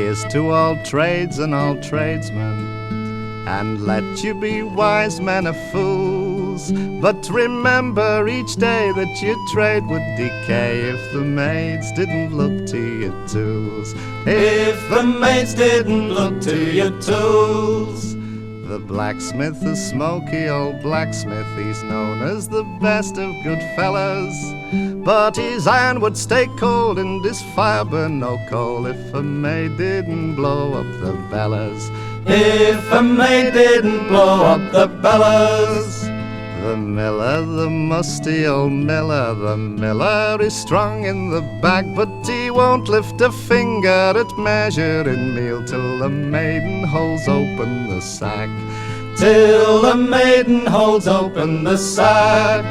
Here's to all trades and all tradesmen, and let you be wise men or fools. But remember each day that your trade would decay if the maids didn't look to your tools. If the maids didn't look to your tools. The blacksmith, the smoky old blacksmith, he's known as the best of good fellas. But his iron would stay cold and his fire burn no coal if a maid didn't blow up the bellows. If a maid didn't blow up the bellows. The miller, the musty old miller, the miller is strong in the back, but he won't lift a finger at measuring meal till the maiden holds open the sack. Till the maiden holds open the sack.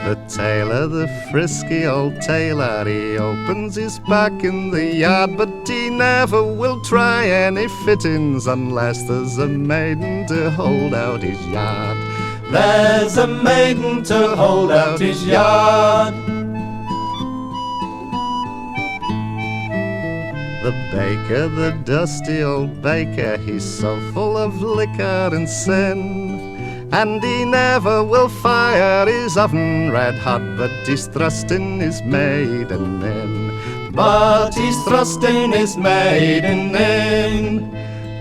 The tailor, the frisky old tailor, he opens his back in the yard, but he never will try any fittings unless there's a maiden to hold out his yard. There's a maiden to hold out his yard. The baker, the dusty old baker, he's so full of liquor and sin, and he never will fire his oven red hot, but he's thrusting his maiden in. But he's thrusting his maiden in.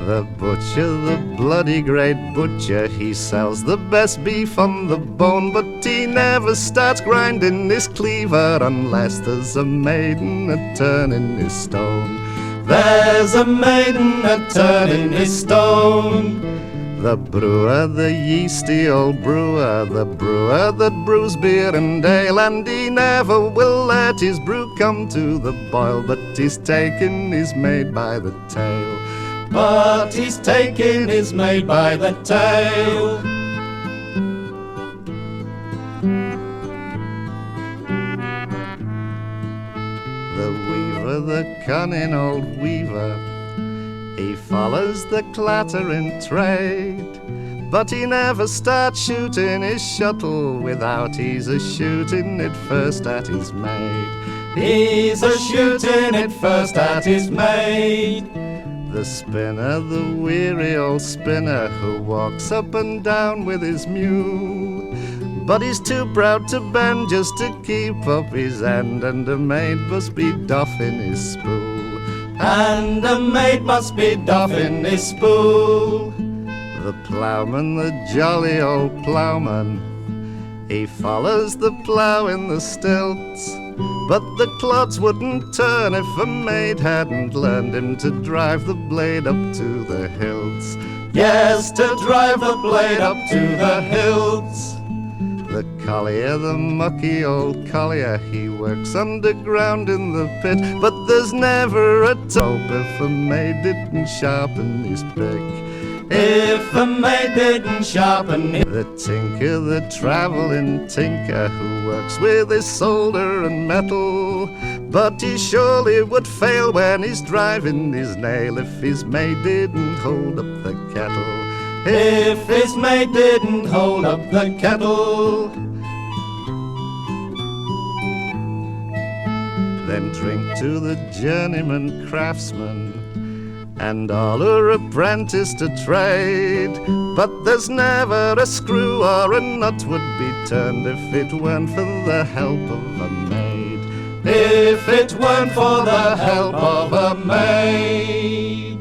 The butcher, the bloody great butcher, he sells the best beef on the bone, but he never starts grinding his cleaver unless there's a maiden a turning his stone. There's a maiden a turning his stone. The brewer, the yeasty old brewer, the brewer that brews beer and ale, and he never will let his brew come to the boil, but he's taken his maid by the tail. But he's taken his maid by the tail. The weaver, the cunning old weaver, he follows the clattering trade, but he never starts shooting his shuttle without he's a shooting it first at his maid. He's a shooting it first at his maid. The spinner, the weary old spinner, who walks up and down with his mule, but he's too proud to bend just to keep up his end, and a maid must be doffing his spool. And a maid must be doffing his spool. The ploughman, the jolly old ploughman, he follows the plough in the stilts, but the clods wouldn't turn if a maid hadn't learned him to drive the blade up to the hilts. Yes, to drive the blade up to the hilts. The collier, the mucky old collier, he works underground in the pit, but there's never a tope if a maid didn't sharpen his pick. If the maid didn't sharpen his... The tinker, the travelling tinker, who works with his solder and metal, but he surely would fail when he's driving his nail if his maid didn't hold up the kettle. If his maid didn't hold up the kettle. Then drink to the journeyman craftsman and all are apprenticed to trade, but there's never a screw or a nut would be turned if it weren't for the help of a maid. If it weren't for the help of a maid.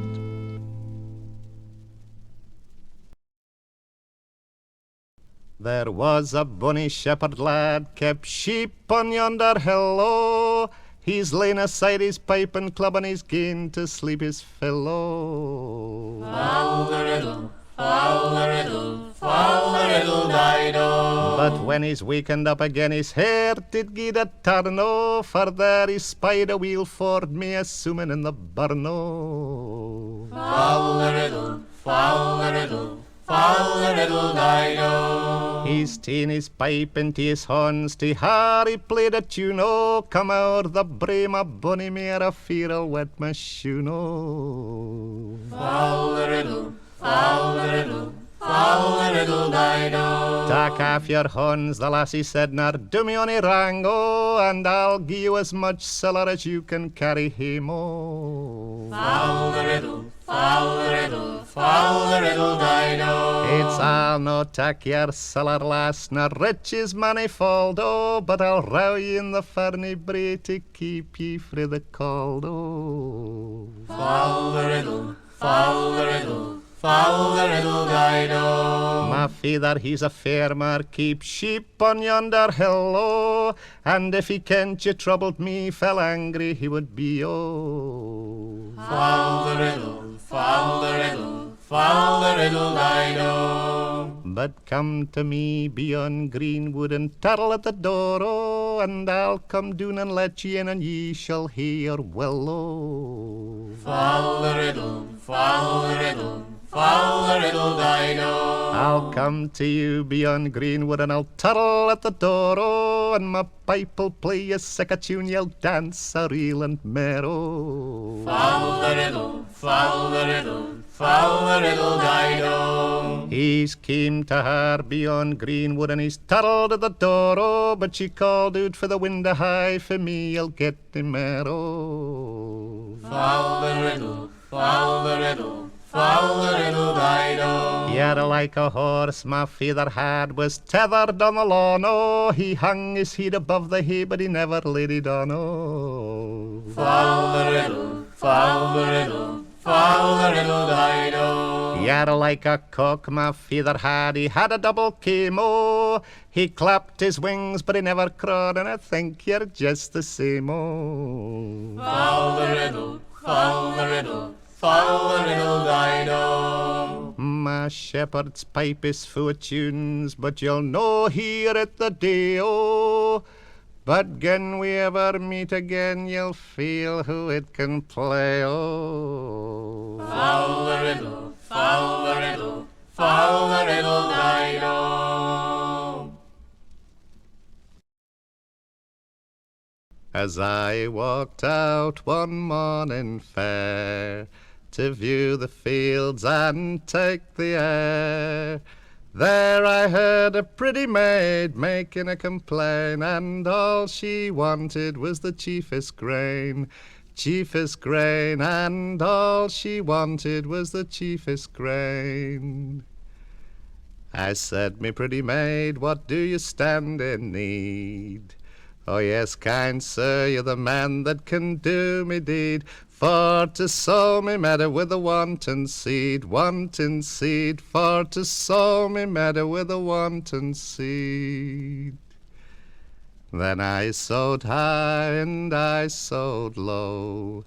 There was a bonny shepherd lad kept sheep on yonder hill, oh. He's lain aside his pipe and club and he's gone to sleep his fill, oh. Foul-a-riddle, foul-a-riddle, foul-a-riddle, dido. But when he's wakened up again, his hair did give a turn, oh, for there he spied a wheel Ford me assuming in the burn, oh. Foul-a-riddle, foul-a-riddle, foul-a-riddle, dido. He's ta'en his pipe into his horns, to her he played a tune, oh. Come out the brae, my bonny mare, a fear I'll wet my shoon, oh. Foul-a-riddle, foul-a-riddle, Foul-a-riddle-dido. Tak off your horns, the lassie said, nor do me ony wrong, oh, and I'll give you as much siller as you can carry him, oh. Foul-a-riddle, foul-a-riddle, foul-a-riddle-dido. It's all no tak your siller, lass, nor riches manifold, oh, but I'll row ye in the ferny bree to keep ye frae the cold, oh. Foul-a-riddle, foul-a-riddle, foul-a-riddle-dido. My father, he's a farmer, keeps sheep on yonder hill, oh, and if he kent you troubled me, fell angry he would be, oh. Foul-a-riddle, foul-a-riddle, foul-a-riddle-dido. But come to me beyond greenwood and tattle at the door, oh, and I'll come down and let ye in, and ye shall hear well, oh. Foul-a-riddle, foul-a-riddle, foul-a-riddle-dido. I'll come to you beyond greenwood and I'll tattle at the door, oh, and my pipe'll play a sick a tune, you'll dance a reel and merrow. Foul-a-riddle, foul-a-riddle, foul-a-riddle-dido. He's came to her beyond greenwood and he's tattled at the door, oh, but she called out for the window high, for me I'll get him merrow. Foul-a-riddle, foul-a-riddle, foul-a-riddle-dido. You're like a horse my father had, was tethered on the lawn, oh, he hung his head above the hay, but he never laid it on, oh. Foul-a-riddle, foul-a-riddle, foul-a-riddle-dido. You're like a cock my father had, he had a double came, oh, he clapped his wings, but he never crowed, and I think you're just the same, oh. Foul-a-riddle, foul-a-riddle, foul-a-riddle-dido. My shepherd's pipe is full of tunes, but you'll no hear it the day, oh. But gin we ever meet again, you'll feel who it can play, oh. Foul-a-riddle, foul-a-riddle, foul-a-riddle-dido. As I walked out one morning fair to view the fields and take the air, there I heard a pretty maid making a complaint, and all she wanted was the chiefest grain, and all she wanted was the chiefest grain. I said, me pretty maid, what do you stand in need? Oh yes, kind sir, you're the man that can do me deed, for to sow me meadow with a wanton seed, for to sow me meadow with a wanton seed. Then I sowed high and I sowed low,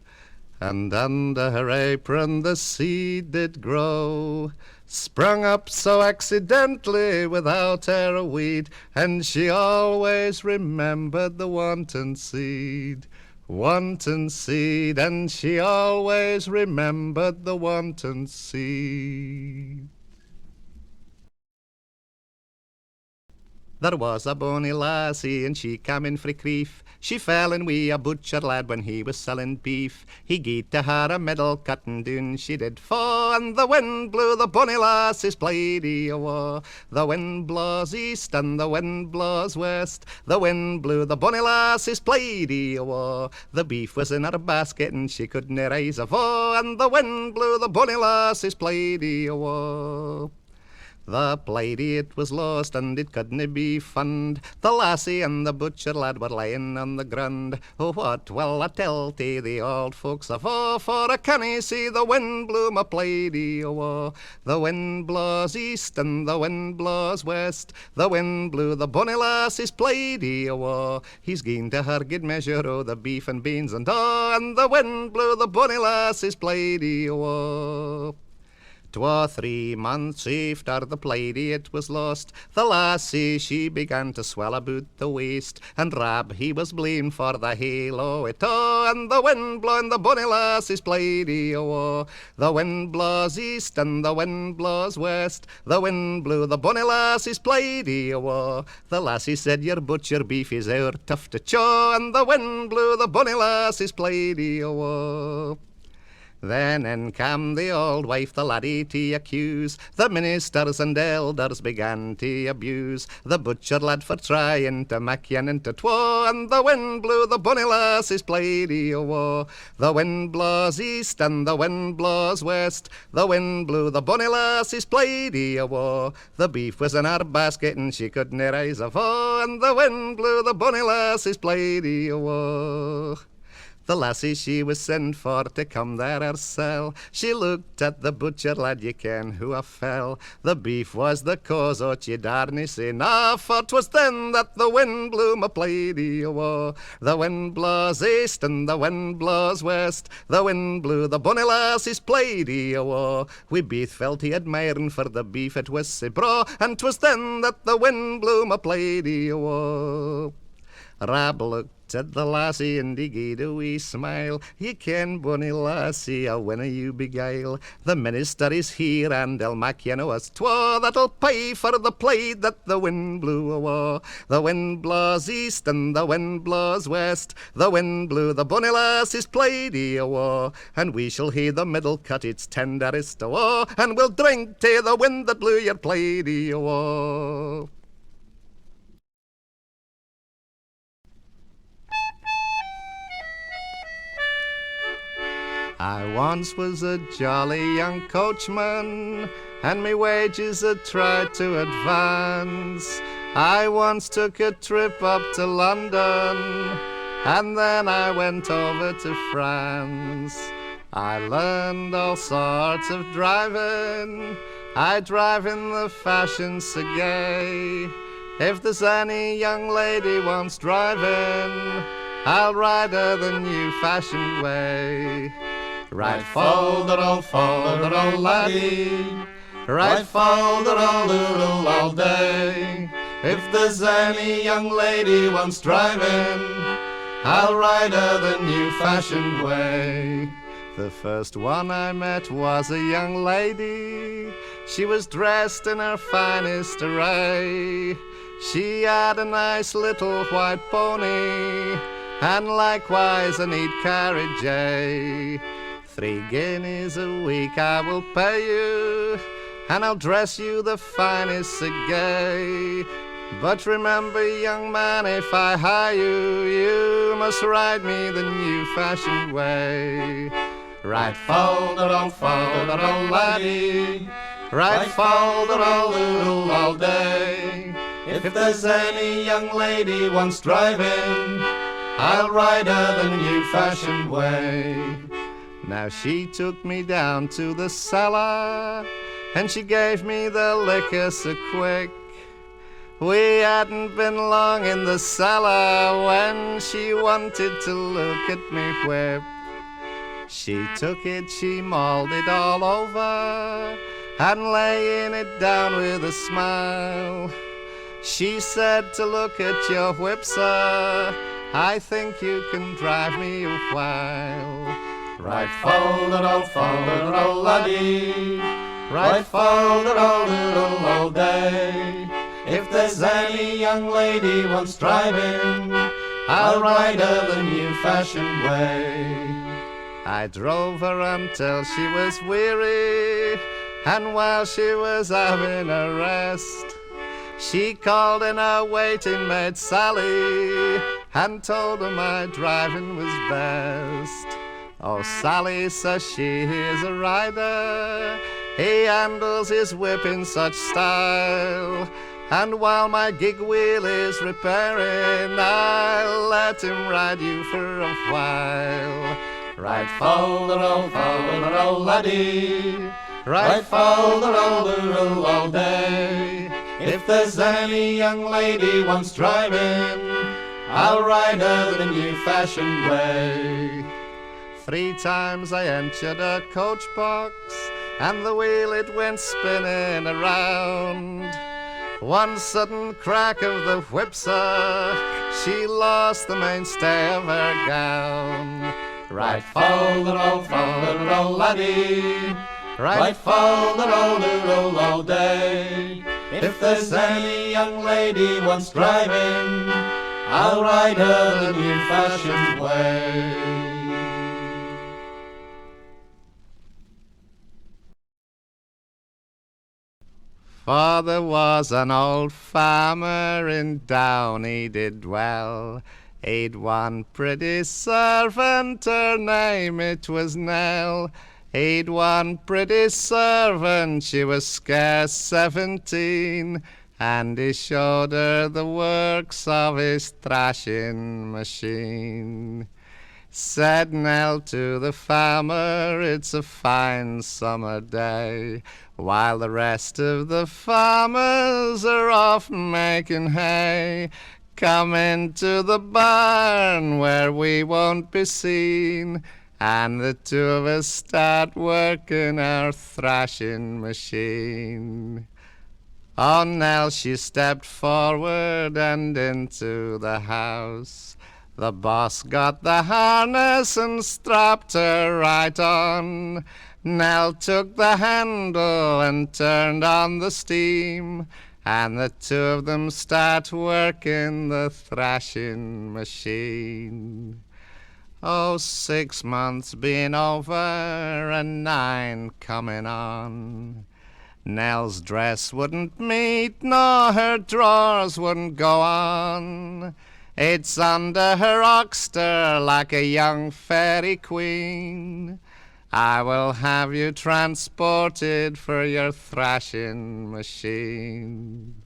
and under her apron the seed did grow, sprung up so accidentally without e'er a weed, and she always remembered the wanton seed, and she always remembered the wanton seed. There was a bonny lassie, and she came in frae Creef. She fell in wi' a butcher lad when he was selling beef. He gied to her a medal cutting doon she did fa', and the wind blew the bonny lassie's Plaidie awa'. The wind blaws east and the wind blaws west, the wind blew the bonny lassie's Plaidie awa'. The beef was in her basket and she couldna rise ava', and the wind blew the bonny lassie's Plaidie awa'. The Plaidie it was lost and it couldna be fund. The lassie and the butcher lad were lying on the grund. Oh, what will I tell to the old folks afa'? For I canna see the wind blew my Plaidie awa'. The wind blaws east and the wind blaws west, the wind blew the bonny lassie's Plaidie awa'. He's gien to her good measure o' the beef and beans and a', and the wind blew the bonny lassie's Plaidie awa'. 'Twa 3 months after the Plaidie it was lost, the lassie she began to swell about the waist, and Rab he was blamed for the halo it a', and the wind blowing the bonny lassie's Plaidie awa'. The wind blaws east and the wind blaws west, the wind blew the bonny lassie's Plaidie awa'. The lassie said, your butcher beef is ower tough to chaw, and the wind blew the bonny lassie's Plaidie awa'. Then in came the old wife, the laddie to accuse. The ministers and elders began to abuse the butcher lad for trying to mak yen into twa. And the wind blew the bonny lassie's Plaidie awa. The wind blows east and the wind blows west. The wind blew the bonny lassie's Plaidie awa. The beef was in her basket and she couldn't rise afa. And the wind blew the bonny lassie's Plaidie awa. The lassie she was sent for to come there hersel. She looked at the butcher lad, ye ken who a fell. The beef was the cause o't ye darna say na, for 'twas then that the wind blew my Plaidie awa. The wind blows east and the wind blows west. The wind blew the bonny lassie's Plaidie awa. We beeth fell to admiring for the beef it was sae braw, and 'twas then that the wind blew my Plaidie awa. Rab looked at the lassie and he gied a wee smile. Ye ken, bonny lassie, a winna you beguile. The minister is here and he'll mak ye know us twa that'll pay for the plaid that the wind blew awa. The wind blows east and the wind blows west. The wind blew the bonny lassie's Plaidie awa. And we shall hear the middle cut its tenderest awa. And we'll drink to the wind that blew your Plaidie awa. I once was a jolly young coachman, and me wages had tried to advance. I once took a trip up to London, and then I went over to France. I learned all sorts of driving. I drive in the fashion so gay. If there's any young lady wants driving, I'll ride her the new-fashioned way. Right Folderol, folderol, laddie. Right folderol, doodle all day. If there's any young lady wants driving, I'll ride her the new-fashioned way. The first one I met was a young lady. She was dressed in her finest array. She had a nice little white pony, and likewise a neat carriage, 3 guineas a week I will pay you, and I'll dress you the finest so gay. But remember, young man, if I hire you, you must ride me the new-fashioned way. Right folderol, folderol, laddie. Right folderol, doodle all day. If there's any young lady wants driving, I'll ride her the new-fashioned way. Now she took me down to the cellar, and she gave me the liquor so quick. We hadn't been long in the cellar when she wanted to look at me whip. She took it, she mauled it all over, and laying it down with a smile, she said, to look at your whip, sir, I think you can drive me a while. Right folderol, laddie. Right folderol, doodle all day. If there's any young lady wants driving, I'll ride her the new-fashioned way. I drove her until she was weary, and while she was having a rest, she called in her waiting maid Sally, and told her my driving was best. Oh, Sally, says she, here's a rider. He handles his whip in such style, and while my gig wheel is repairing, I'll let him ride you for a while. Right folderol, folderol, laddie. Right folderol, doodle all day. If there's any young lady wants driving, I'll ride her the new-fashioned way. 3 times I entered a coach box, and the wheel it went spinning around. One sudden crack of the whip, sir, she lost the mainstay of her gown. Right folderol, folderol, laddie. Right folderol, doodle all day. If there's any young lady wants driving, I'll ride her the new-fashioned way. For there was an old farmer in Down, he did dwell. He'd one pretty servant, her name it was Nell. He'd one pretty servant, she was scarce 17, and he showed her the works of his thrashing machine. Said Nell to the farmer, it's a fine summer day, while the rest of the farmers are off making hay. Come into the barn where we won't be seen, and the two of us start working our thrashing machine. Oh, Nell, she stepped forward and into the house. The boss got the harness and strapped her right on. Nell took the handle and turned on the steam, and the two of them start working the thrashing machine. Oh, 6 months been over and 9 coming on. Nell's dress wouldn't meet, nor her drawers wouldn't go on. It's under her oxter like a young fairy queen. I will have you transported for your thrashing machine.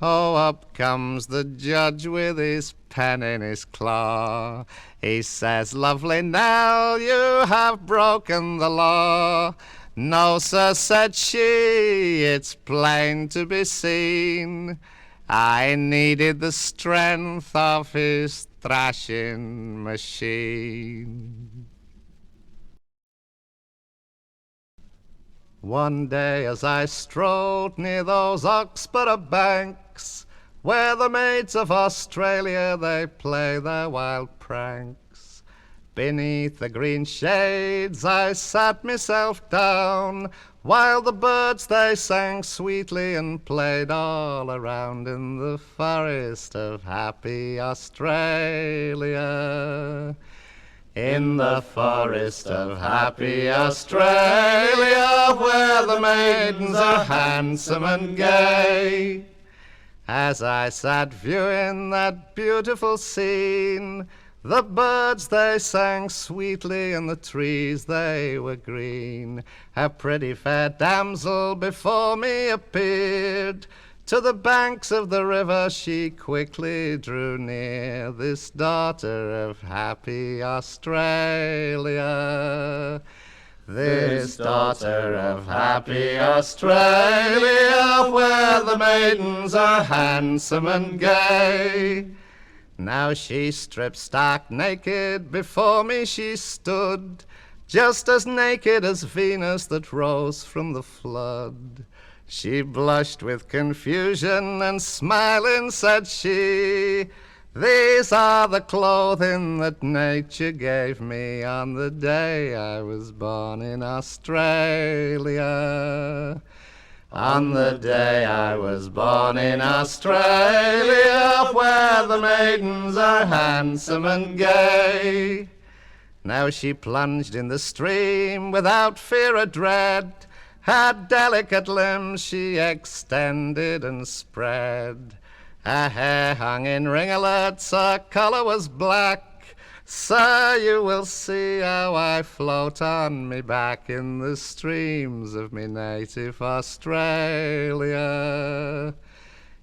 Oh, up comes the judge with his pen in his claw. He says, lovely Nell, you have broken the law. No, sir, said she, it's plain to be seen. I needed the strength of his thrashing machine. One day as I strolled near those Oxborough banks, where the maids of Australia they play their wild pranks, beneath the green shades I sat myself down, while the birds they sang sweetly and played all around in the forest of happy Australia. In the forest of happy Australia, where the maidens are handsome and gay. As I sat viewing that beautiful scene, the birds they sang sweetly and the trees they were green. A pretty fair damsel before me appeared. To the banks of the river she quickly drew near, this daughter of happy Australia. This daughter of happy Australia, where the maidens are handsome and gay. Now she stripped stark naked, before me she stood, just as naked as Venus that rose from the flood. She blushed with confusion and smiling said she, these are the clothing that nature gave me on the day I was born in Australia. On the day I was born in Australia, where the maidens are handsome and gay. Now she plunged in the stream without fear or dread. Her delicate limbs she extended and spread. Her hair hung in ringlets, her colour was black. Sir, you will see how I float on me back in the streams of me native Australia.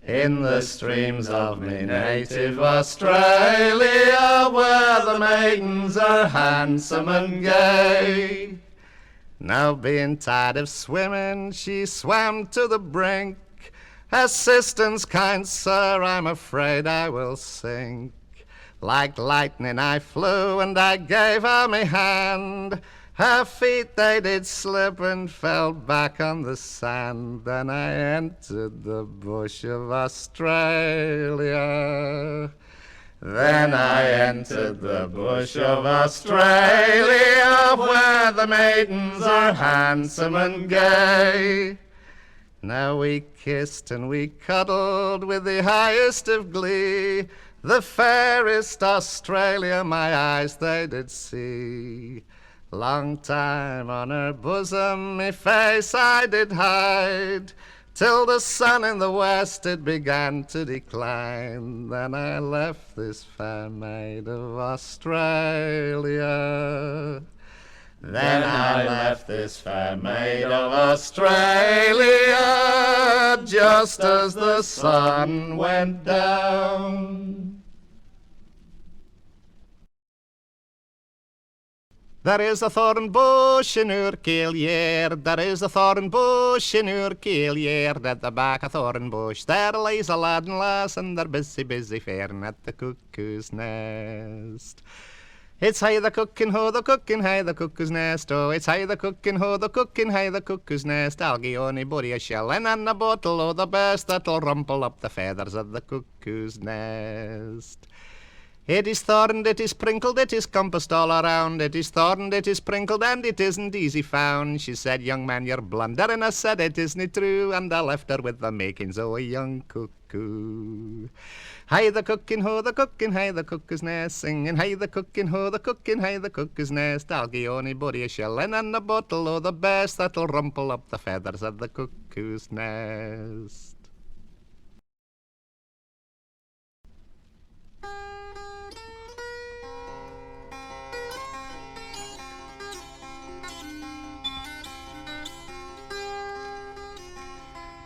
In the streams of me native Australia, where the maidens are handsome and gay. Now being tired of swimming, she swam to the brink. Assistance, kind sir, I'm afraid I will sink. Like lightning I flew and I gave her me hand. Her feet they did slip and fell back on the sand. Then I entered the bush of Australia. Then I entered the bush of Australia, where the maidens are handsome and gay. Now we kissed and we cuddled with the highest of glee. The fairest Australia my eyes they did see. Long time on her bosom me face I did hide, till the sun in the west it began to decline. Then I left this fair maid of Australia. Then I left this fair maid of Australia, just as the sun went down. There is a thorn bush in our Gairdener, there is a thorn bush in our Gairdener. At the back of thorn bush there lies a lad and lass, and they're busy faring at the cuckoo's nest. It's high the cookin', ho the cookin', high the cuckoo's nest. Oh, it's high the cookin', ho the cookin', high the cuckoo's nest. I'll gie onybody a shilling and a bottle o' the best that'll rumple up the feathers of the cuckoo's nest. It is thorned, it is sprinkled, it is compassed all around. It is thorned, it is sprinkled, and it isn't easy found. She said, young man, you're blundering. I said, it isn't true, and I left her with the makings o' a young cuckoo. Hi the cookin', ho the cookin', hi the cuckoo's nest, singing hi the cookin', ho the cookin', hi the cuckoo's nest. I'll gie onybody a shilling and a bottle o' the best that'll rumple up the feathers of the cuckoo's nest.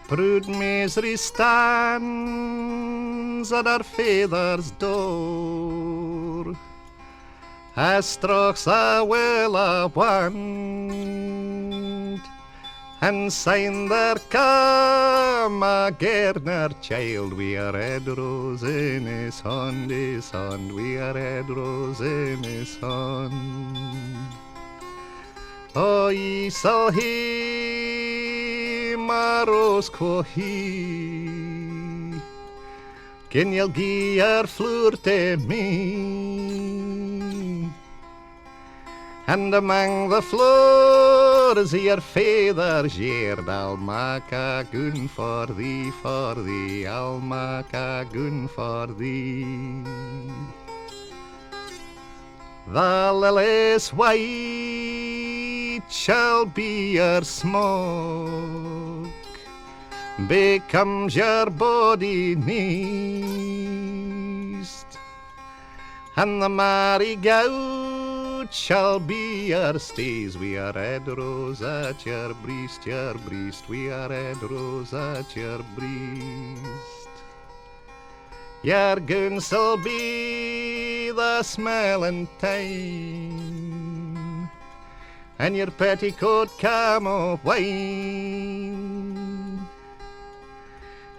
Brood misery stands at her father's door, as strokes a will a want, and sign there come a Gairdener child. We a red rose in his hand, we a red rose in his hand. Oh, ye shall hear my rose, quo he, can ye'll gie your flower to me? And among the flowers your father's yeard, I'll mak a goon for thee, I'll mak a goon for thee. The lilies white shall be your smoke, becomes your body neist, and the marigold shall be your stays. We are red rose at your breast, we are red rose at your breast. Your goon shall be the smelling time, and your petticoat come of wine,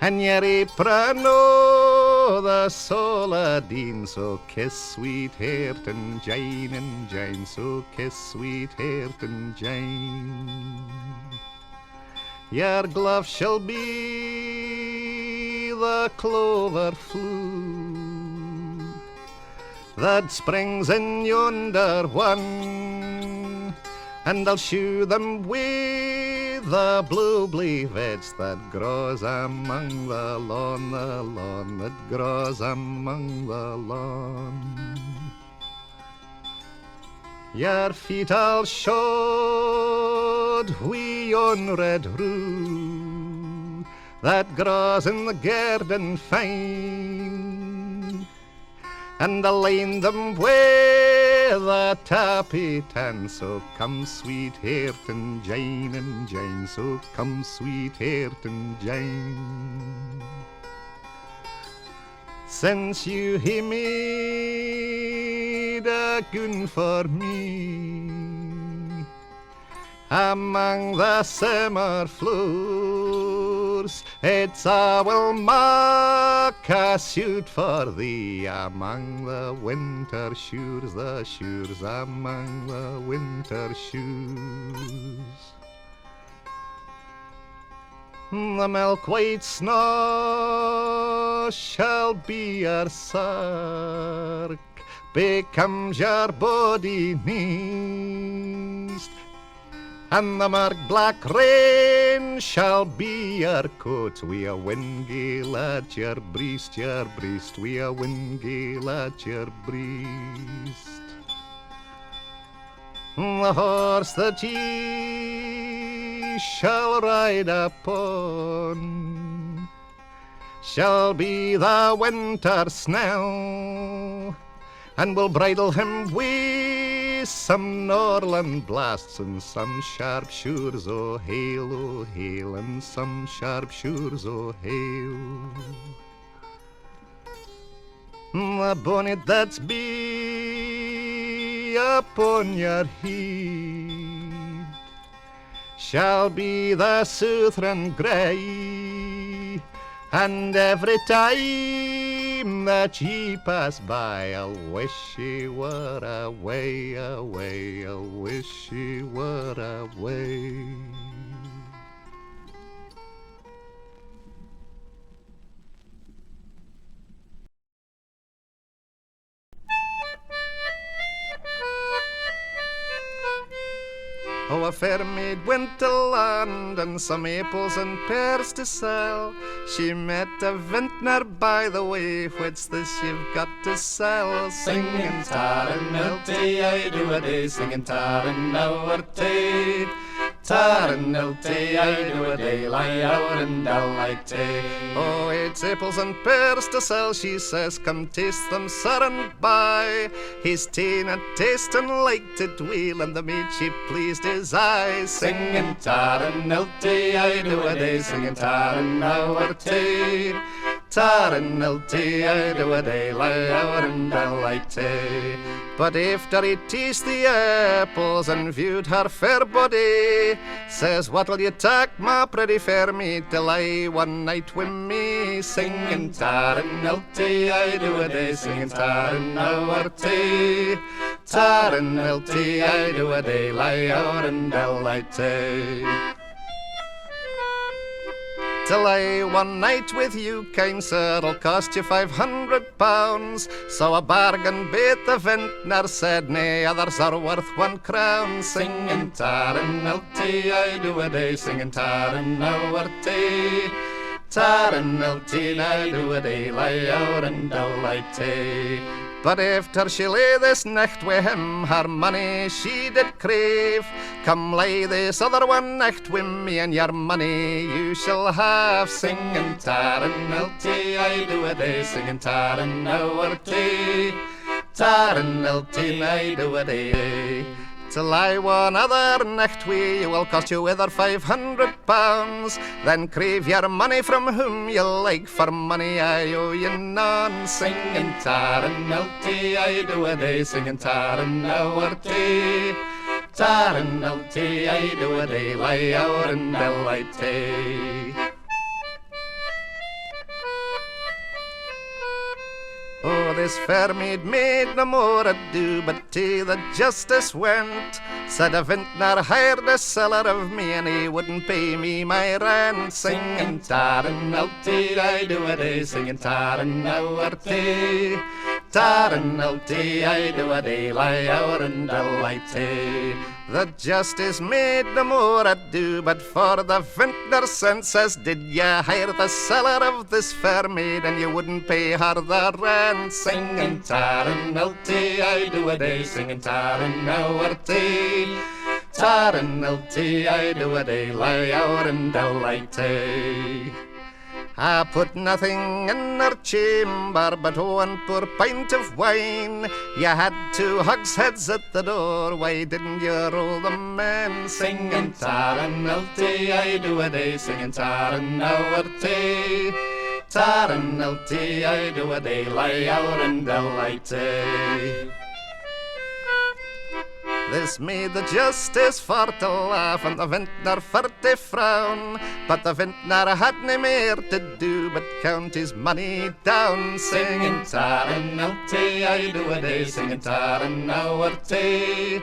and your apron o' the soladine. So kiss sweetheart and Jane, so kiss sweetheart and Jane. Your glove shall be the clover flue that springs in yonder one, and I'll shoe them with the blue leafage that grows among the lawn, that grows among the lawn. Your feet I'll shod wi' yon red rue that grows in the garden fine, and I'll line them with a tappy tan. So come sweetheart and Jane, so come sweetheart and Jane. Since you hae made a goon for me among the summer flowers, it's I will mak a suit for thee among the winter shures, among the winter shures. The milk-white snow shall be your sark, becomes your body neist, and the mark black rain shall be your coat. We a wingale at your breast, we a wingale at your breast. The horse that ye we shall ride upon shall be the winter snow, and we'll bridle him with some northern blasts and some sharp shores o' hail, and some sharp shores o' hail. The bonnet that's be upon your head shall be the southern grey, and every time that ye pass by, I'll wish ye were away, away, I'll wish ye were away. Oh, a fair maid went to land, and some apples and pears to sell. She met a vintner by the way, what's this you've got to sell? Singing tar and milty, I do a day, singing tar and hourty. Tar and milty, I do a day, lie hour and delighty. Oh, it's apples and pears to sell, she says, come taste them, sir, and buy. He's ta'en a taste and liked it weel, and the maid she pleased his eyes. Singing tar and milty, I do a day, singing tar and hourty. Tar and milty, I do a day, lie hour and delighty. But after he tasted the apples and viewed her fair body, says, what'll you take, my pretty fair maid, to lie one night with me? Singing tar and milty, I do a day, singing tar and hourty. Tar and milty, I do a day, lie hour and delighty. To lie one night with you, kind sir, will cost you £500. So a bargain bait the vintner said, nay, others are worth £1. Singing tar and milty, I do a day, singing tar and hourty. Tar and milty, I do a day, lie hour and delighty. But after she lay this night with him, her money she did crave. Come lay this other one night with me, and your money you shall have. Singing tar and milty, I do a day, singing tar and hourty. Tar and milty, I do a day. To lie one other night with you will cost you either £500. Then crave your money from whom you like, for money I owe you none. Singing tar and milty, I do a day, singing tar and hourty. Tar and milty, I do a day, lie hour and delighty. Oh, this fair maid made no more ado, but to the justice went. Said a vintner hired a seller of me, and he wouldn't pay me my rent. Singing tar and milty, I do a day, singing tar and hourty. Tar and milty, I do a day, lie hour and delighty. The justice made no more ado, but for the vintner sent, says, did ya hire the seller of this fair maid, and you wouldn't pay her the rent? Singing tar and milty, I do a day, singing tar and hourty. Tar and milty, I do a day, lie hour and delighty. I put nothing in her chamber but one poor pint of wine. You had 2 hogsheads at the door, why didn't you roll them in? Singing tar and milty, I do a day, singing tar and hourty. Tar and milty, I do a day, lie hour and delighty. This made the justice for to laugh, and the vintner for to frown. But the vintner had nae mair to do but count his money down. Singing tar and milty, I do a day, singing tar and hourty.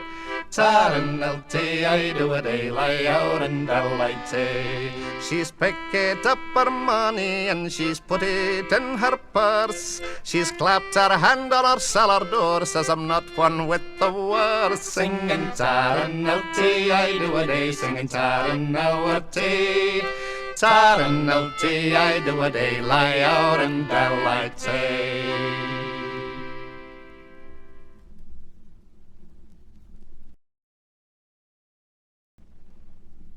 Tar and milty, I do a day, lie hour and delighty. She's picked up her money and she's put it in her purse. She's clapped her hand on her cellar door, says I'm not one with the worse. Singing tar and milty, I do a day, singing tar and hourty. Tar and milty, I do a day, lie hour and delighty.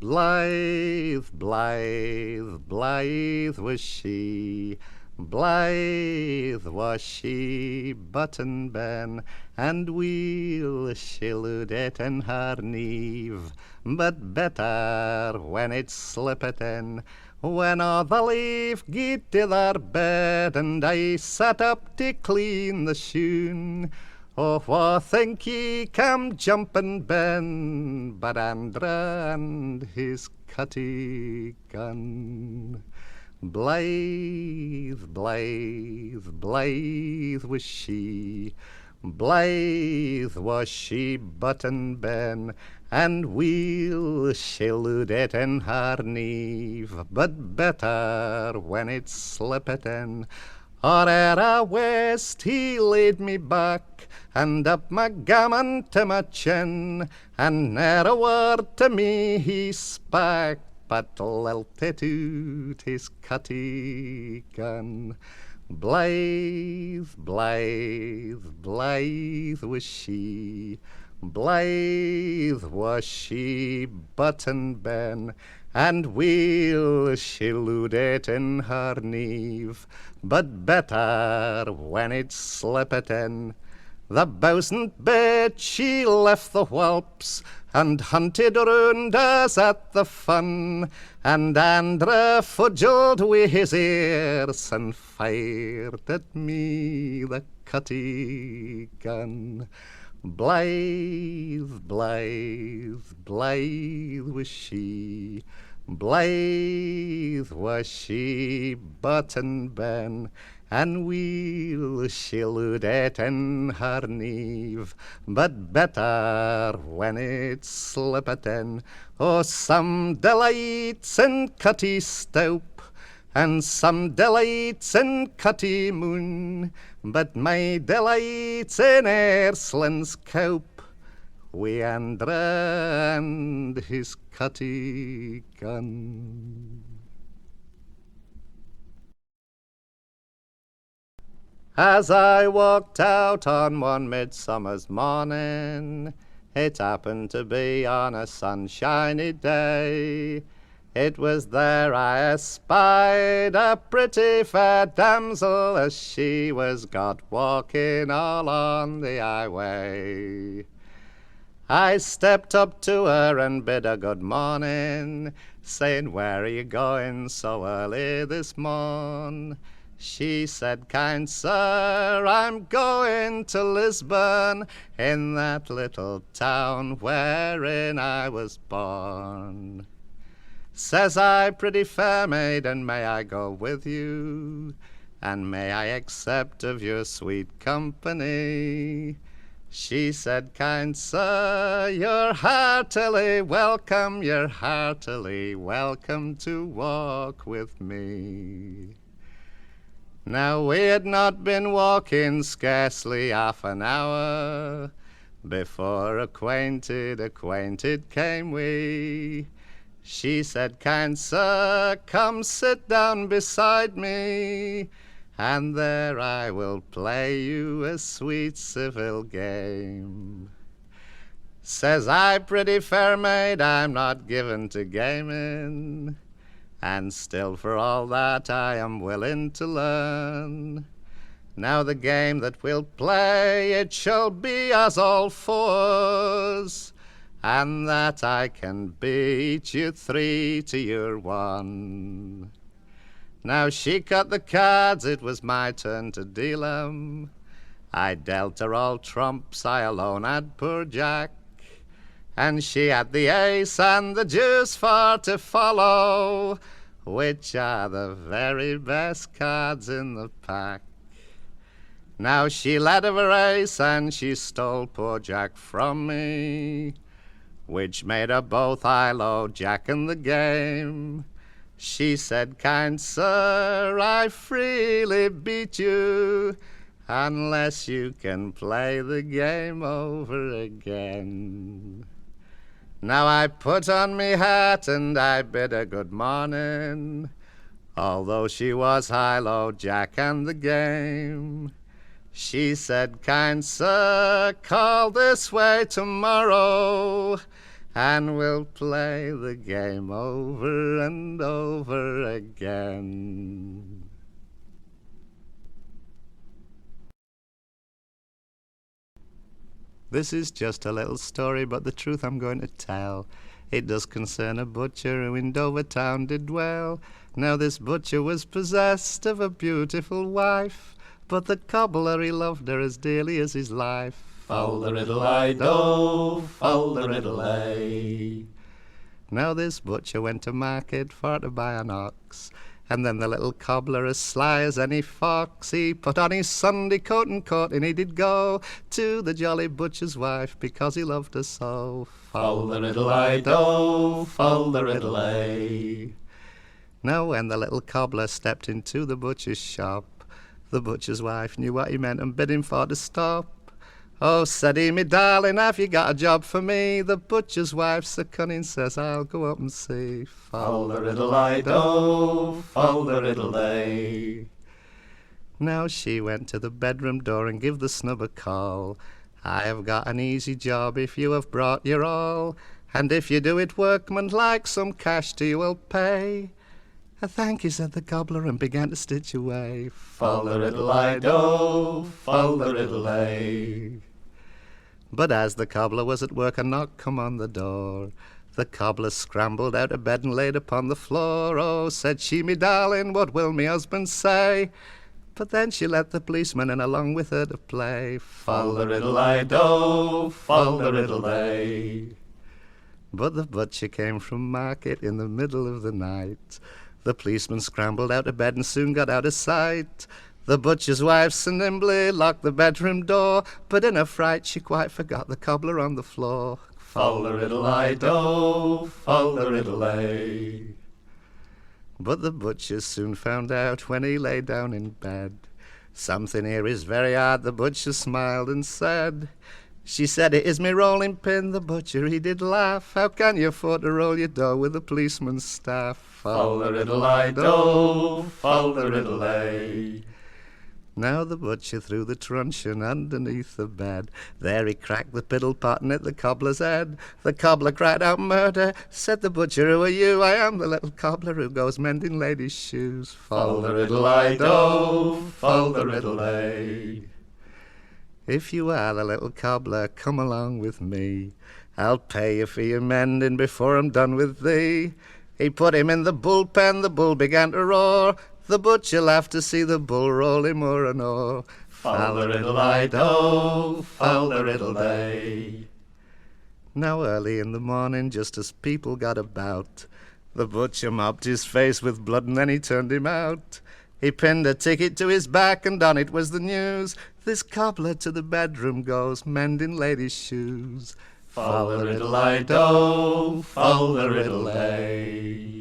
Blithe, blithe, blithe was she, blithe was she, button ben, and weel she luded in her nieve, but better when it slippet in, when all the leaf gied to their bed, and I sat up to clean the shoon. Oh, what think ye come jumping Ben, but Andra and his Cutty gun? Blithe, blithe, blithe was she, blithe was she, button Ben, and weel she luded in her nieve, but better when it slippet in. Or ere a west he laid me back, and up my gammon to my chin, and ne'er a word to me he spak, but lilted out his Cutty gun. Blithe, blithe, blithe was she, blithe was she, button Ben, and weel she luded in her nieve, but better when it slippet in. The bosun bit she left the whelps, and hunted round us at the fun, and Andra fudged wi' his ears, and fired at me the Cutty gun. Blithe, blithe, blithe was she, blithe was she, button Ben, and weel she luded in her nieve, but better when it slippet in. Oh, some delights in Cutty stoup, and some delights in Cutty moon, but my delights in Airslin's cowp, wi' Andra and his Cutty gun. As I walked out on one midsummer's morning, it happened to be on a sunshiny day. It was there I espied a pretty fair damsel, as she was got walking all on the highway. I stepped up to her and bid her good morning, saying, "Where are you going so early this morn?" She said, "Kind sir, I'm going to Lisbon, in that little town wherein I was born." Says I, "Pretty fair maiden, may I go with you? And may I accept of your sweet company?" She said, "Kind sir, you're heartily welcome, you're heartily welcome to walk with me." Now we had not been walking scarcely half an hour, before acquainted came we. She said, "Kind sir, come sit down beside me, and there I will play you a sweet civil game." Says I, "Pretty fair maid, I'm not given to gaming, and still for all that I am willing to learn. Now the game that we'll play, it shall be as all fours, and that I can beat you 3 to your 1. Now she cut the cards, it was my turn to deal 'em. I dealt her all trumps, I alone had poor Jack, and she had the ace and the deuce for to follow, which are the very best cards in the pack. Now she led of her ace, and she stole poor Jack from me, which made her both high-low Jack in the game. She said, "Kind sir, I freely beat you, unless you can play the game over again." Now I put on me hat and I bid her good morning, although she was high-low Jack and the game. She said, "Kind sir, call this way tomorrow, and we'll play the game over and over again. This is just a little story, but the truth I'm going to tell. It does concern a butcher who in Dover town did dwell. Now this butcher was possessed of a beautiful wife, but the cobbler he loved her as dearly as his life. Fal-de-riddle-I-do, fal-de-riddle-ay. Now this butcher went to market for to buy an ox, and then the little cobbler, as sly as any fox, he put on his Sunday coat and courting he did go to the jolly butcher's wife, because he loved her so. Fal-de-riddle-I-do, fal-de-riddle-ay. Now when the little cobbler stepped into the butcher's shop, the butcher's wife knew what he meant and bid him for to stop. Oh, said he, me darling, have you got a job for me? The butcher's wife so cunning says, I'll go up and see. Fal-de-riddle-I-do, fal-de-riddle-ay. Now she went to the bedroom door and give the snub a call. I have got an easy job if you have brought your all, and if you do it workman-like, some cash to you will pay. Thank you, said the cobbler, and began to stitch away. Fal-de-riddle-I-do, fal-de-riddle-ay. But as the cobbler was at work, a knock come on the door. The cobbler scrambled out of bed and laid upon the floor. Oh, said she, me darling, what will me husband say? But then she let the policeman in along with her to play. Fal-de-riddle-I-do, fal-de-riddle-ay. But the butcher came from market in the middle of the night. The policeman scrambled out of bed and soon got out of sight. The butcher's wife so nimbly locked the bedroom door, but in her fright she quite forgot the cobbler on the floor. Fal-de-riddle-I-do, fal-de-riddle-ay. But the butcher soon found out when he lay down in bed. Something here is very hard, the butcher smiled and said. She said, it is me rolling pin. The butcher he did laugh. How can you afford to roll your dough with a policeman's staff? Fal-de-riddle-I-do, fal-de-riddle-ay. Now the butcher threw the truncheon underneath the bed. There he cracked the piddle pot and hit the cobbler's head. The cobbler cried out murder. Said the butcher, who are you? I am the little cobbler who goes mending ladies' shoes. Fal-de-riddle-I-do, fal-de-riddle-ay. If you are the little cobbler, come along with me. I'll pay you for your mending before I'm done with thee. He put him in the bullpen, the bull began to roar. The butcher laughed to see the bull roll him o'er and o'er. Fal-de-riddle-I-do, fal-de-riddle-ay. Now early in the morning, just as people got about, the butcher mopped his face with blood and then he turned him out. He pinned a ticket to his back and on it was the news. This cobbler to the bedroom goes, mending ladies' shoes. Fal-de-riddle-I-do, fal-de-riddle-ay.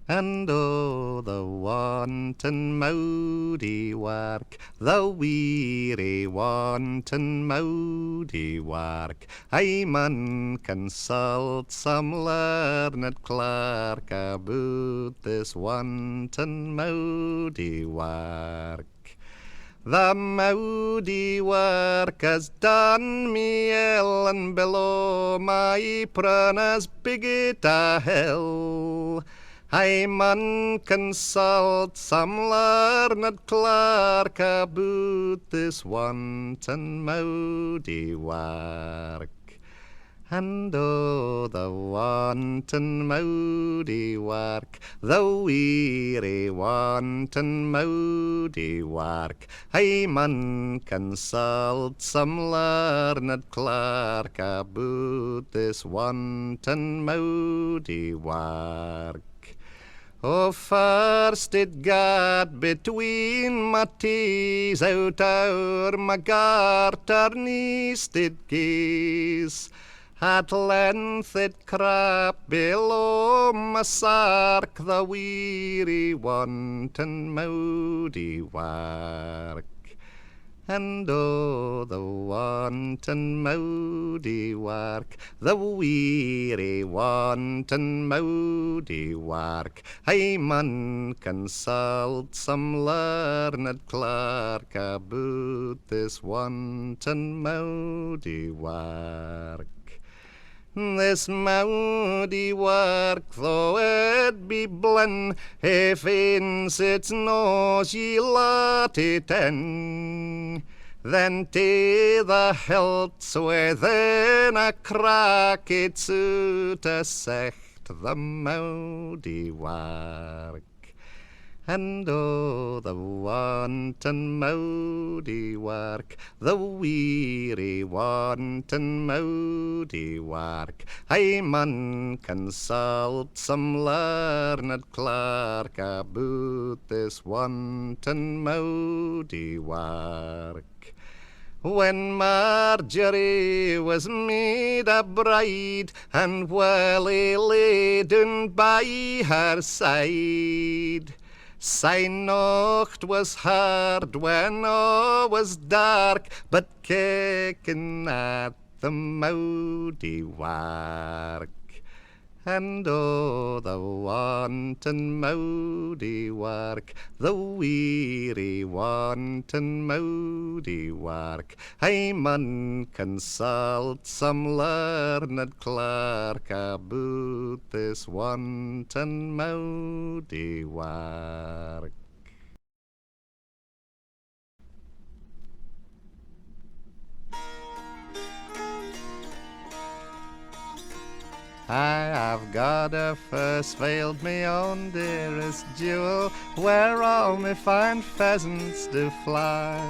And oh, the wanton Modiework, the weary wanton Modiework. I mun consult some learned clerk about this wanton Modiework. The Modiework has done me ill, and below my apron as big it a hill. I mun consult some learned clerk about this wanton Modiework. And oh, the wanton Modiework, the weary wanton Modiework. I mun consult some learned clerk about this wanton Modiework. Oh, first it got between my teeth, out o'er my garter knees did gaze. At length it crept below my sark, the weary wanton Modiework. And oh, the wanton Modiework, the weary wanton Modiework, I mun consult some learned clerk about this wanton Modiework. This Modiework, though it be blin, if ins it knows ye let it in, then to the hilts within a crack it suit a secht the Modiework. And oh, the wanton Modiework, the weary wanton Modiework, I mun consult some learned clerk about this wanton Modiework. When Marjorie was made a bride, and well laden by her side, sy nocht was hard when all was dark, but kicking at the Modiework. And oh, the wanton Modiework, the weary wanton Modiework, I mun consult some learned clerk about this wanton Modiework. I have got a Furze Field, me own dearest jewel, where all me fine pheasants do fly.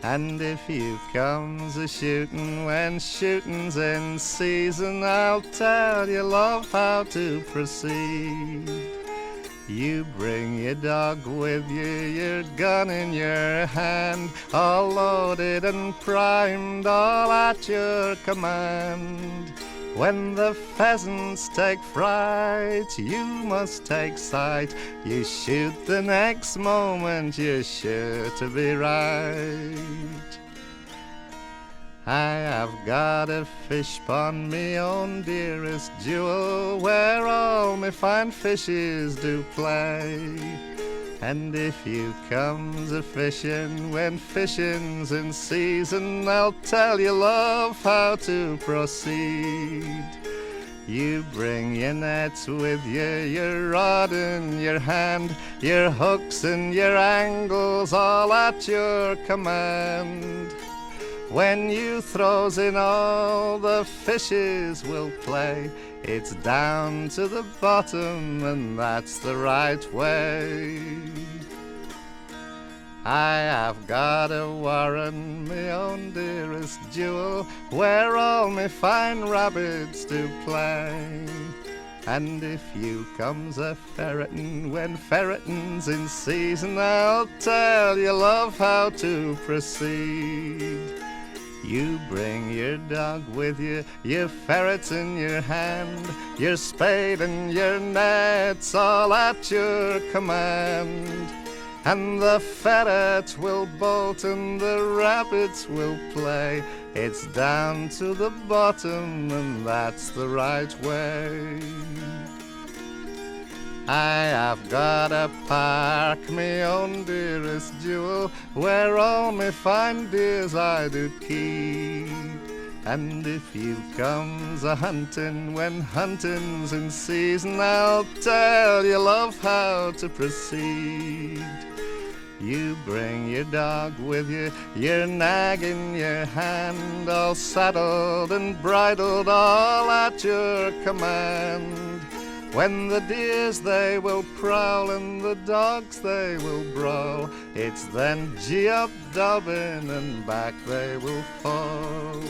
And if you comes a shootin' when shootin's in season, I'll tell you, love, how to proceed. You bring your dog with you, your gun in your hand, all loaded and primed, all at your command. When the pheasants take fright, you must take sight. You shoot the next moment, you're sure to be right. I have got a fish pond, me own dearest jewel, where all me fine fishes do play. And if you comes a fishin' when fishin's in season, I'll tell you, love, how to proceed. You bring your nets with you, your rod in your hand, your hooks and your angles all at your command. When you throws in all, the fishes will play. It's down to the bottom, and that's the right way. I have got a warren, me own dearest jewel, where all me fine rabbits do play. And if you comes a ferretin' when ferretin's in season, I'll tell you, love, how to proceed. You bring your dog with you, your ferrets in your hand, your spade and your nets all at your command. And the ferret will bolt and the rabbits will play. It's down to the bottom, and that's the right way. I have got a park, me own dearest jewel, where all me fine deers I do keep. And if you comes a hunting when hunting's in season, I'll tell you, love, how to proceed. You bring your dog with you, your nag in your hand, all saddled and bridled, all at your command. When the deers they will prowl and the dogs they will brawl, it's then gee up Dublin and back they will fall.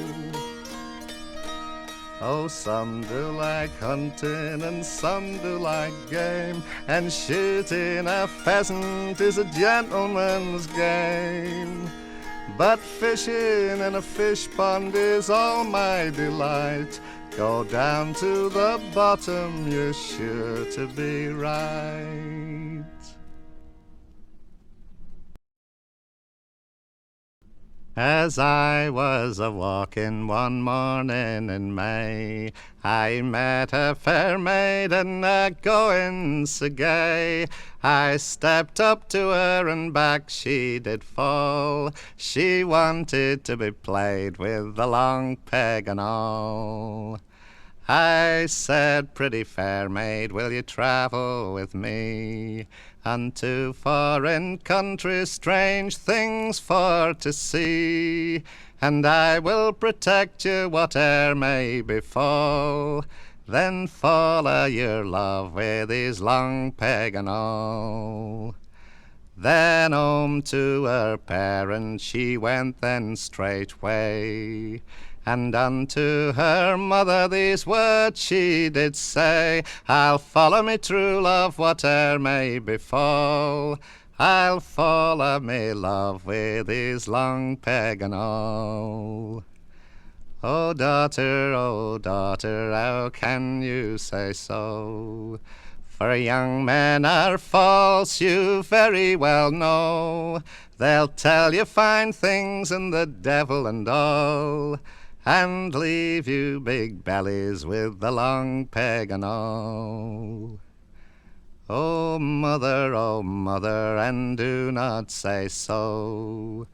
Oh, some do like hunting and some do like game, and shooting a pheasant is a gentleman's game. But fishing in a fish pond is all my delight. Go down to the bottom, you're sure to be right. As I was a-walking one morning in May, I met a fair maiden a-going so gay. I stepped up to her and back she did fall. She wanted to be played with the long peg and awl. I said, pretty fair maid, will you travel with me unto foreign countries, strange things for to see? And I will protect you whate'er may befall. Then follow your love with his long peg and awl. Then home to her parents she went then straightway, and unto her mother these words she did say: I'll follow me true love whate'er may befall. I'll follow me love with his long peg and awl. Oh daughter, how can you say so? For young men are false, you very well know. They'll tell you fine things and the devil and all, and leave you big bellies with the long peg and awl. Oh mother, and do not say so.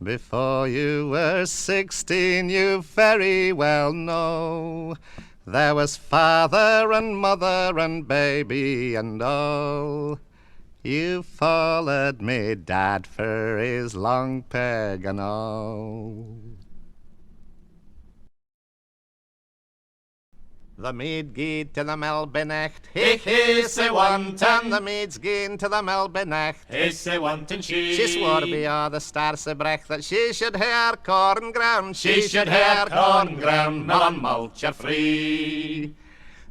Before you were 16, you very well know, there was father and mother and baby and all. You followed me dad for his long peg and all. The maid gaed to the Melbenecht, He say wanton, the maid's gane to the Melbenecht. he say wanton she. She swore beyond the stars of breath that she should hear corn ground. She should hear corn ground, melon mulcher free.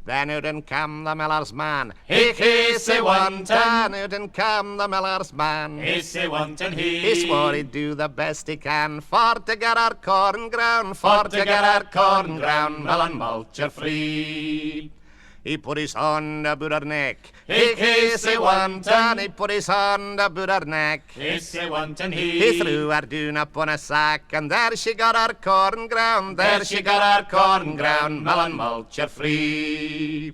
Then out and come the miller's man. He say wanton, Then out and come the miller's man. he say wanton he. He swore he'd do the best he can for to get our corn ground, For to get our corn ground, melon mulcher free. He put his hand about her neck. He say wanton, He put his hand about her neck. he say wanton he. He threw her down upon a sack, and there she got her corn ground. There she got her corn ground, melon mulcher free.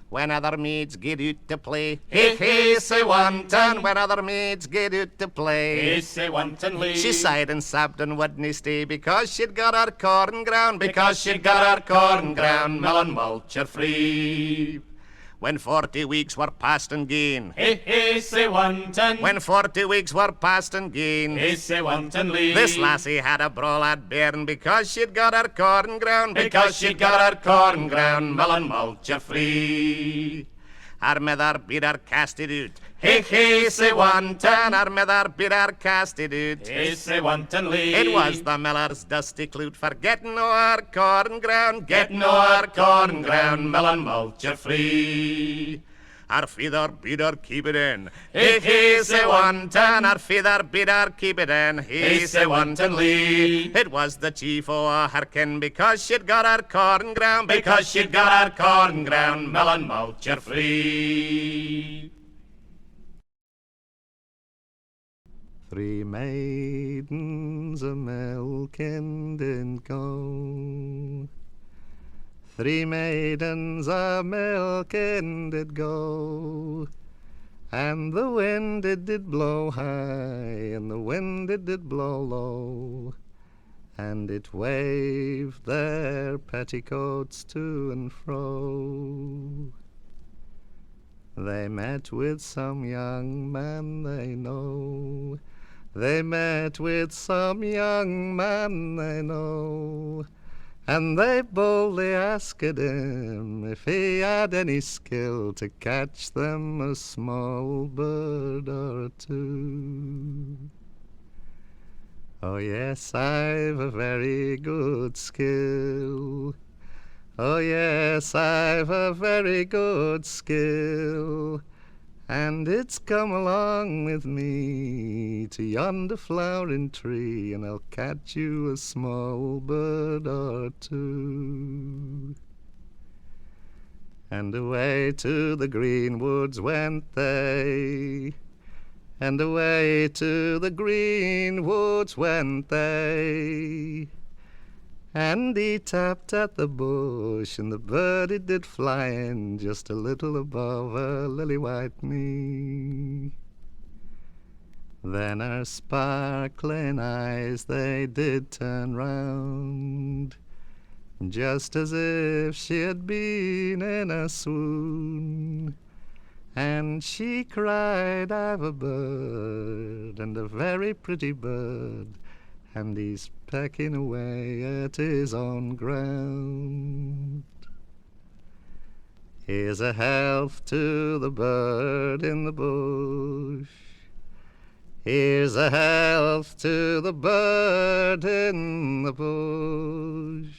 When other maids get out to play, He say wanton, when other maids get out to play, he say wantonly. she sighed and sobbed and wouldn't stay because she'd got her corn ground, because she'd got her corn ground, melon mulcher free. When 40 weeks were past and gone, He say wanton, when 40 weeks were past and gone, he say wantonly. this lassie had a brawl at bairn because she'd got her corn ground, because she'd got her corn ground, melon mulcher free. Her mother bid her cast it out. He say wanton, Her mother bid her cast it out. he say wantonly. It was the miller's dusty clute for getting o'er corn ground, getting o'er corn ground, melon mulcher free. Her feather bid her keep it in. He say wanton, Her feather bid her keep it in. he say wantonly. It was the chief o' her kin because she'd got her corn ground, Because she'd got her corn ground, melon mulcher free. 3 maidens a-milking did go. 3 maidens a-milking did go. And the wind it did blow high, and the wind it did blow low, and it waved their petticoats to and fro. They met with some young man they know. They met with some young man they know, and they boldly asked him if he had any skill to catch them a small bird or two. Oh yes, I've a very good skill. Oh yes, I've a very good skill, and it's come along with me to yonder flowering tree, and I'll catch you a small bird or two. And away to the green woods went they, and away to the green woods went they. And he tapped at the bush, and the bird it did fly in just a little above her lily-white knee. Then her sparkling eyes they did turn round, just as if she had been in a swoon. And she cried, I've a bird, and a very pretty bird, and he's pecking away at his own ground. Here's a health to the bird in the bush. Here's a health to the bird in the bush.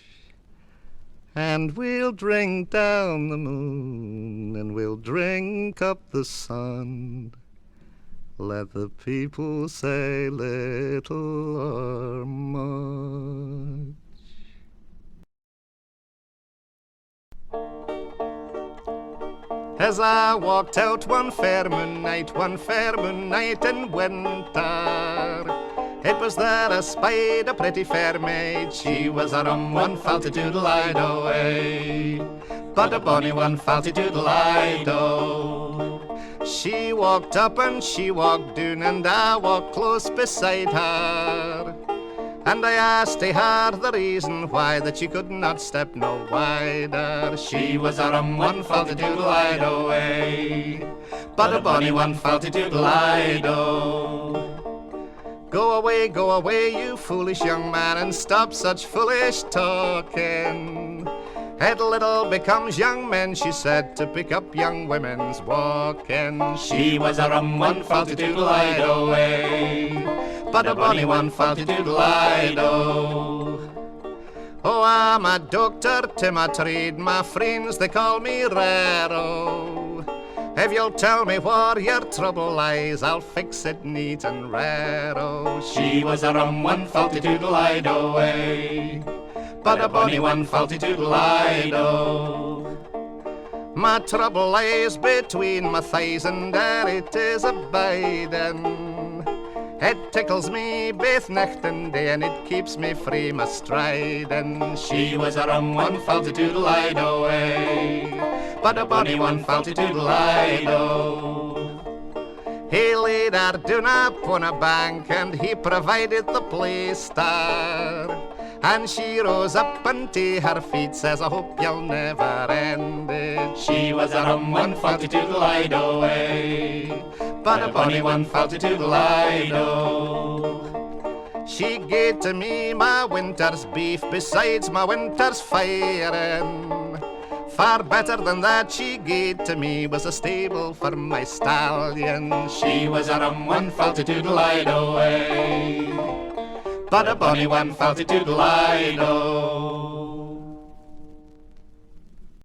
And we'll drink down the moon, and we'll drink up the sun. Let the people say little or much. As I walked out one fair moon night in winter, it was there I spied a pretty fair maid. She was a rum one, falty-doodle-ido away, but a bonny one, falty-doodle-ido. She walked up and she walked down, and I walked close beside her. And I asked her the reason why that she could not step no wider. She was a rum one, falty-doodle-ido away, but a bonny one, falty-doodle-ido. Go away, you foolish young man, and stop such foolish talking. It little becomes young men, she said, to pick up young women's walking. She was a rum one, falty-doodle-ido away, but a bonny one, falty-doodle-ido. Oh, I'm a doctor to my trade, my friends, they call me Raro. If you'll tell me where your trouble lies, I'll fix it neat and raro. She was a rum one, falty-doodle-ido away, but a bonny one, falty-doodle-ido. My trouble lies between my thighs, and there it is abiding. It tickles me both night and day, and it keeps me free my striding. She was a rum one, falty-doodle-ido away, but a bonny one, falty-doodle-ido. He laid her down upon a bank, and he provided the plaister. And she rose up unto her feet, says, I hope you'll never end it. She was a rum one, falty-doodle-ido away, but a bonny one, falty-doodle-ido. She gave to me my winter's beef, besides my winter's firing. Far better than that she gave to me was a stable for my stallion. She was a rum one, falty-doodle-ido away, but a bonny one, falty-doodle-ido.